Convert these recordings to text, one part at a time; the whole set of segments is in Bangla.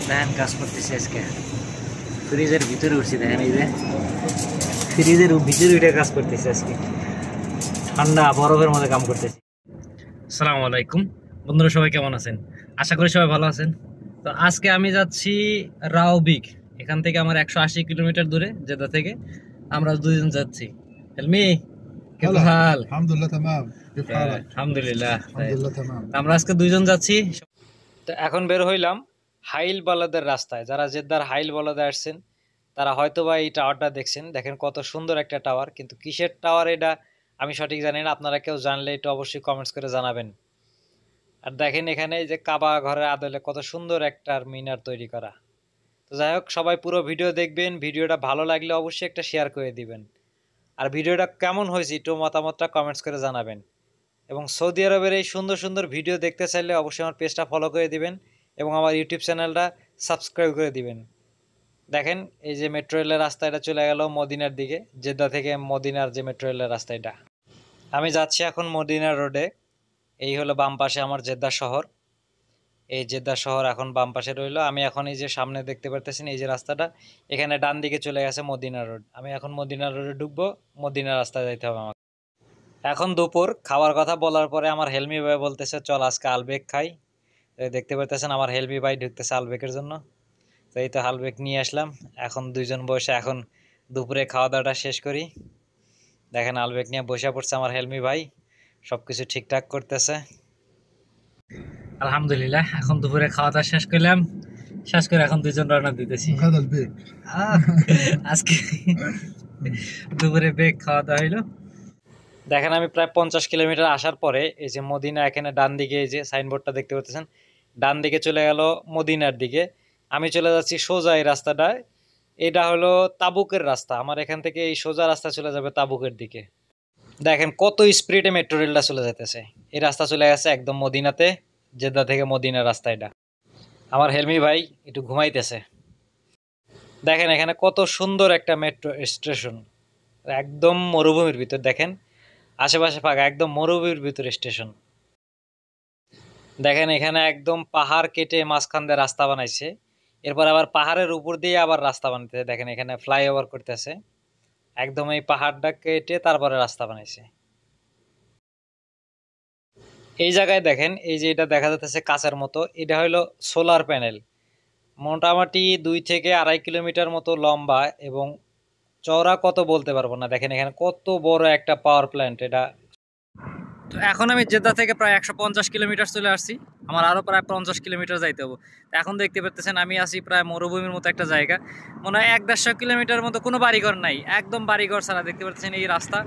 দেখেন কাজ করতেছি আজকে ফ্রিজের ভিতরে উঠছি। দেখেন এই যে ফ্রিজের ভিতরে উঠে কাজ করতেছি আজকে, ঠান্ডা বরফের মধ্যে কাম করতেছি। আসসালামু আলাইকুম বন্ধুরা, সবাই কেমন আছেন? আশা করি সবাই ভালো আছেন। তো আজকে আমি যাচ্ছি রাওবিক। এখান থেকে আমার 180 কিলোমিটার দূরে, জেদ্দা থেকে। আমরা দুইজন যাচ্ছি। হেলমি هلا الحمد لله تمام كيف حالك؟ আলহামদুলিল্লাহ। الحمد لله تمام আমরা আজকে দুইজন যাচ্ছি। তো এখন বের হইলাম হাইল বালাদের রাস্তায়। যারা জেদ্দার হাইল বালাদে আসছেন তারা হয়তো বা এই টাওয়ারটা দেখছেন। দেখেন কত সুন্দর একটা টাওয়ার, কিন্তু কিসের টাওয়ার এটা আমি সঠিক জানি না। আপনারা কেউ জানলে একটু অবশ্যই কমেন্টস করে জানাবেন। আর দেখেন এখানে এই যে কাবা ঘরের আদলে কত সুন্দর একটা মিনার তৈরি করা। তো যাই হোক, সবাই পুরো ভিডিও দেখবেন। ভিডিওটা ভালো লাগলে অবশ্যই একটা শেয়ার করে দিবেন। আর ভিডিওটা কেমন হয়েছে একটু মতামতটা কমেন্টস করে জানাবেন। এবং সৌদি আরবের এই সুন্দর সুন্দর ভিডিও দেখতে চাইলে অবশ্যই আমার পেজটা ফলো করে দিবেন এবং আমার ইউটিউব চ্যানেলটা সাবস্ক্রাইব করে দিবেন। দেখেন এই যে মেট্রো রেলের রাস্তা, এটা চলে গেল মদিনার দিকে। জেদ্দা থেকে মদিনার যে মেট্রো রেলের রাস্তা, এটা আমি যাচ্ছি এখন মদিনা রোডে। এই হলো বাম পাশে আমার জেদ্দা শহর। এই জেদ্দা শহর এখন বাম পাশে রইলো। আমি এখন এই যে সামনে দেখতে পারতেছেন এই যে রাস্তাটা, এখানে ডান দিকে চলে গেছে মদিনা রোড। আমি এখন মদিনা রোডে ঢুকবো, মদিনা রাস্তায় যাইতে হবে আমাকে। এখন দুপুর খাওয়ার কথা বলার পরে আমার হেলমি ভাই বলতেছে চল আজকে আলবেক খাই। দেখতে পারতেছেন আমার হেলমি ভাই ঢুকতেছে আলবেকের জন্য। তো এই তো আলবেক নিয়ে আসলাম। এখন দুইজন বসে এখন দুপুরে খাওয়া দাওয়াটা শেষ করি। দেখেন আলবেক নিয়ে বসে পড়ছে আমার হেলমি ভাই, সবকিছু ঠিকঠাক করতেছে। আলহামদুলিল্লাহ, এখন দুপুরে খাওয়া দাওয়া শেষ করলাম। শেষ করে এখন দুইজন রান্না দিতেছি। هذا البيك আজকে দুপুরে বেক খাওয়া দাওয়া হইলো। দেখেন আমি প্রায় 50 কিলোমিটার আসার পরে এই যে মদিনা, এখানে ডান দিকে এই যে সাইনবোর্ডটা দেখতে পাচ্ছেন, ডান দিকে চলে গেল মদিনার দিকে। আমি চলে যাচ্ছি সোজা এই রাস্তাটায়। এটা হলো তাবুকের রাস্তা। আমার এখান থেকে এই সোজা রাস্তা চলে যাবে তাবুকের দিকে। দেখেন কত স্পিডে মেট্রো রেলটা চলে যেতেছে। এই রাস্তা চলে গেছে একদম মদিনাতে, জেদ্দা থেকে মদিনার রাস্তা এটা। আমার হেলমি ভাই একটু ঘুমাইতেছে। দেখেন এখানে কত সুন্দর একটা মেট্রো স্টেশন, একদম মরুভূমির ভিতর। দেখেন আশেপাশে ফাঁকা, একদম মরুভূমির ভিতরে স্টেশন। দেখেন এখানে একদম পাহাড় কেটে মাঝখান দিয়ে রাস্তা বানাইছে। এরপর আবার পাহাড়ের উপর দিয়ে আবার রাস্তা বানাইতেছে। দেখেন এখানে ফ্লাইওভার করতেছে, একদম এই পাহাড়টা কেটে তারপরে রাস্তা বানাইছে। এই জায়গায় দেখেন এই যে এটা দেখা যাচ্ছে কাঁচের মতো, এটা হলো সোলার প্যানেল। মোটামুটি 2 থেকে 2.5 কিলোমিটার মতো লম্বা এবং চওড়া কত বলতে পারবো না। দেখেন এখানে কত বড় একটা পাওয়ার প্ল্যান্ট এটা। তো এখন আমি জেদ্দা থেকে প্রায় 150 কিলোমিটার চলে আসছি। আমার আরও প্রায় 50 কিলোমিটার যাইতে হবে। এখন দেখতে পাচ্ছেন আমি আছি প্রায় মরুভূমির মতো একটা জায়গা। মনে হয় 1-150 কিলোমিটার মতো কোনো বাড়িঘর নাই, একদম বাড়িঘর ছাড়া। দেখতে পাচ্ছেন এই রাস্তা।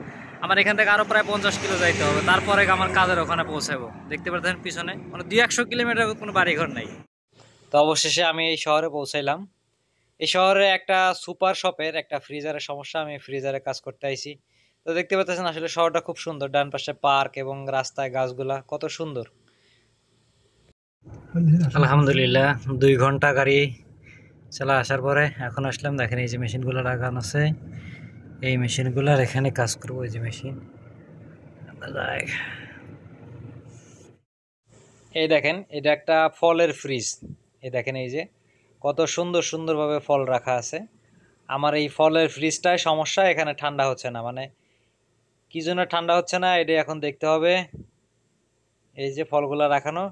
আমার এখান থেকে আরও প্রায় 50 কিলো যাইতে হবে, তারপরে আমার কাজের ওখানে পৌঁছাবো। দেখতে পাচ্ছেন পিছনে মানে 200 কিলোমিটার কোনো বাড়িঘর নাই। তো অবশেষে আমি এই শহরে পৌঁছাইলাম। এই শহরে একটা সুপার শপের একটা ফ্রিজারের সমস্যা, আমি ফ্রিজারে কাজ করতে আইছি। তো দেখতে পাচ্ছেন আসলে শহরটা খুব সুন্দর। ডান পাশে পার্ক এবং রাস্তায় গাছগুলা কত সুন্দর। আলহামদুলিল্লাহ 2 ঘন্টা গাড়ি চালা আসার পরে এখন আসলাম। দেখেন এই যে মেশিনগুলো লাগানো আছে, এই মেশিনগুলোর এখানে কাজ করবো। এই যে মেশিন, এই দেখেন এটা একটা ফলের ফ্রিজ। এই দেখেন এই যে কত সুন্দর সুন্দরভাবে ফল রাখা আছে। আমার এই ফলের ফ্রিজটায় সমস্যা, এখানে ঠান্ডা হচ্ছে না। মানে কি জন্য ঠান্ডা হচ্ছে না এটা এখন দেখতে হবে। এই যে ফলগুলা রাখানো,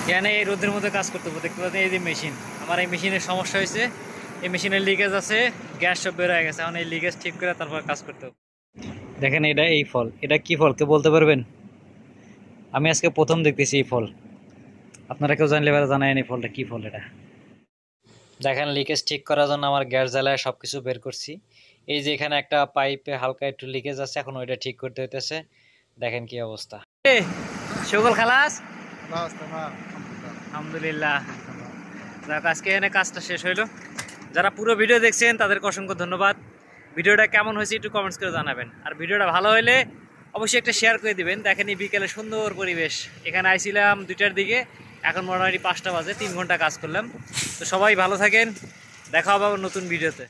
এখানে এই রোদের মধ্যে কাজ করতে হবে। দেখতে পাচ্ছেন এই যে মেশিন, আমার এই মেশিনের সমস্যা হয়েছে। এই মেশিনের লিকেজ আছে, গ্যাস সব বের হয়ে গেছে। এখন এই লিকেজ ঠিক করে তারপর কাজ করতে হবে। দেখেন এটা এই ফল, এটা কি ফল কেউ বলতে পারবেন? আমি আজকে প্রথম দেখতেছি এই ফল। আপনারা কেউ জানলে এবার জানায় এই ফলটা কি ফল এটা। দেখেন লিকেজ ঠিক করার জন্য আমার গ্যাস জ্বালায় সবকিছু বের করছি। এই যে এখানে একটা পাইপে হালকা একটু লিকেজ আছে, এখন ওইটা ঠিক করতে হইতেছে। দেখেন কি অবস্থা। সকল খালাস خلاص تمام আলহামদুলিল্লাহ। যাক আজকে এখানে কাজটা শেষ হইলো। যারা পুরো ভিডিও দেখছেন তাদেরকে অসংখ্য ধন্যবাদ। ভিডিওটা কেমন হয়েছে একটু কমেন্টস করে জানাবেন। আর ভিডিওটা ভালো হলে অবশ্যই একটা শেয়ার করে দিবেন। দেখেন এই বিকেলে সুন্দর পরিবেশ। এখানে আইছিলাম 2টার দিকে, এখন মোটামুটি 5টা বাজে। 3 ঘন্টা কাজ করলাম। তো সবাই ভালো থাকেন, দেখা হবে আবার নতুন ভিডিওতে।